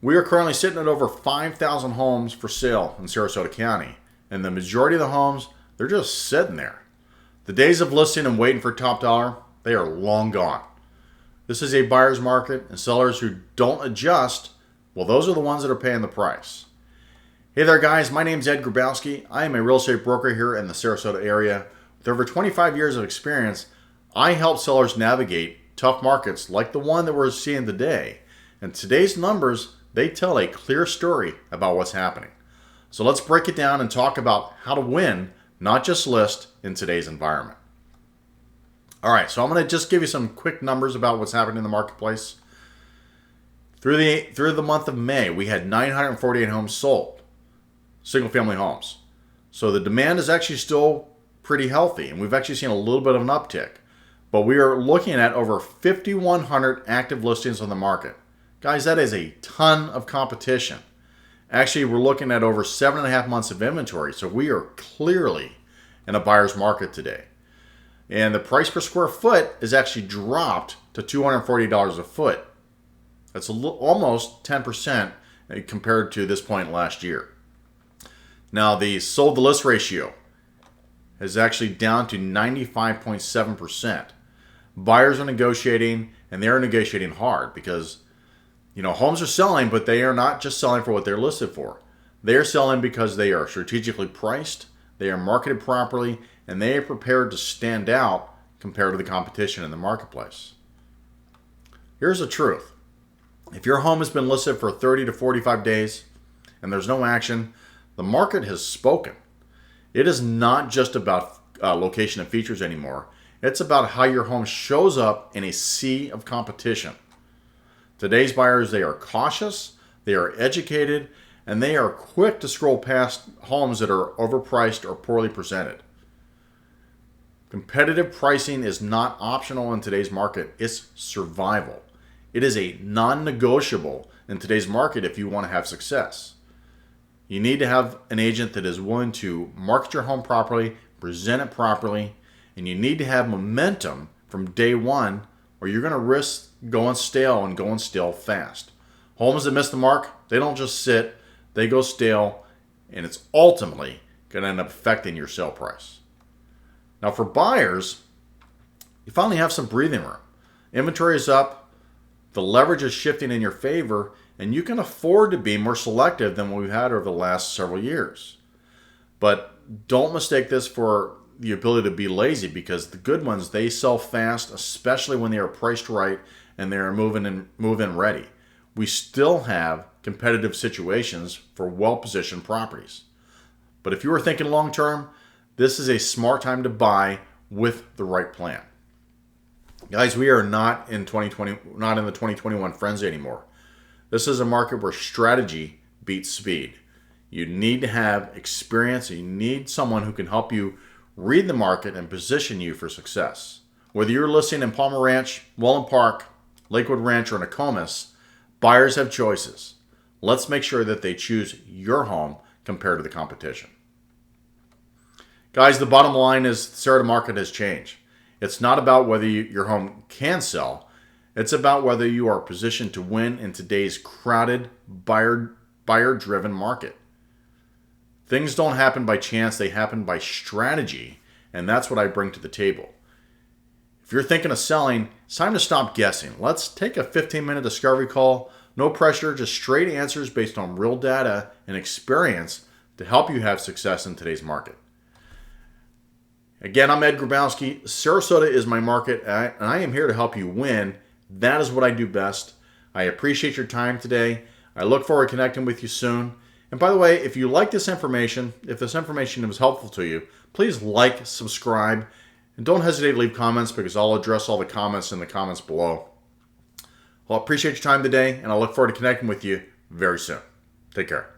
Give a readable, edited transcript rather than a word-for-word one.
We are currently sitting at over 5,000 homes for sale in Sarasota County, and the majority of the homes, they're just sitting there. The days of listing and waiting for top dollar, they are long gone. This is a buyer's market, and sellers who don't adjust, well, those are the ones that are paying the price. Hey there, guys. My name is Ed Grabowski. I am a real estate broker here in the Sarasota area. With over 25 years of experience, I help sellers navigate tough markets like the one that we're seeing today. And today's numbers, they tell a clear story about what's happening. So let's break it down and talk about how to win, not just list, in today's environment. All right, so I'm going to just give you some quick numbers about what's happening in the marketplace. Through the month of May, we had 948 homes sold, single-family homes. So the demand is actually still pretty healthy, and we've actually seen a little bit of an uptick. But we are looking at over 5,100 active listings on the market. Guys, that is a ton of competition. Actually, we're looking at over 7.5 months of inventory, so we are clearly in a buyer's market today. And the price per square foot is actually dropped to $240 a foot. That's almost 10% compared to this point last year. Now, the sold to list ratio is actually down to 95.7%. Buyers are negotiating, and they're negotiating hard because homes are selling, but they are not just selling for what they're listed for. They are selling because they are strategically priced, they are marketed properly, and they are prepared to stand out compared to the competition in the marketplace. Here's the truth. If your home has been listed for 30 to 45 days and there's no action, the market has spoken. It is not just about location and features anymore. It's about how your home shows up in a sea of competition. Today's buyers, they are cautious, they are educated, and they are quick to scroll past homes that are overpriced or poorly presented. Competitive pricing is not optional in today's market. It's survival. It is a non-negotiable in today's market if you want to have success. You need to have an agent that is willing to market your home properly, present it properly, and you need to have momentum from day one, or you're going to risk going stale and going stale fast. Homes that miss the mark, they don't just sit, they go stale, and it's ultimately going to end up affecting your sale price. Now for buyers, you finally have some breathing room. Inventory is up, the leverage is shifting in your favor, and you can afford to be more selective than what we've had over the last several years. But don't mistake this for the ability to be lazy, because the good ones, they sell fast, especially when they are priced right and they are move-in ready. We still have competitive situations for well-positioned properties. But if you are thinking long-term, this is a smart time to buy with the right plan. Guys, we are not in the 2021 frenzy anymore. This is a market where strategy beats speed. You need to have experience, and you need someone who can help you read the market and position you for success. Whether you're listing in Palmer Ranch, Wellen Park, Lakewood Ranch, or Nokomis, buyers have choices. Let's make sure that they choose your home compared to the competition. Guys, the bottom line is the Sarasota market has changed. It's not about whether your home can sell. It's about whether you are positioned to win in today's crowded, buyer-driven market. Things don't happen by chance, they happen by strategy, and that's what I bring to the table. If you're thinking of selling, it's time to stop guessing. Let's take a 15-minute discovery call. No pressure, just straight answers based on real data and experience to help you have success in today's market. Again, I'm Ed Grabowski. Sarasota is my market, and I am here to help you win. That is what I do best. I appreciate your time today. I look forward to connecting with you soon. And by the way, if you like this information, if this information was helpful to you, please like, subscribe, and don't hesitate to leave comments, because I'll address all the comments in the comments below. Well, I appreciate your time today, and I look forward to connecting with you very soon. Take care.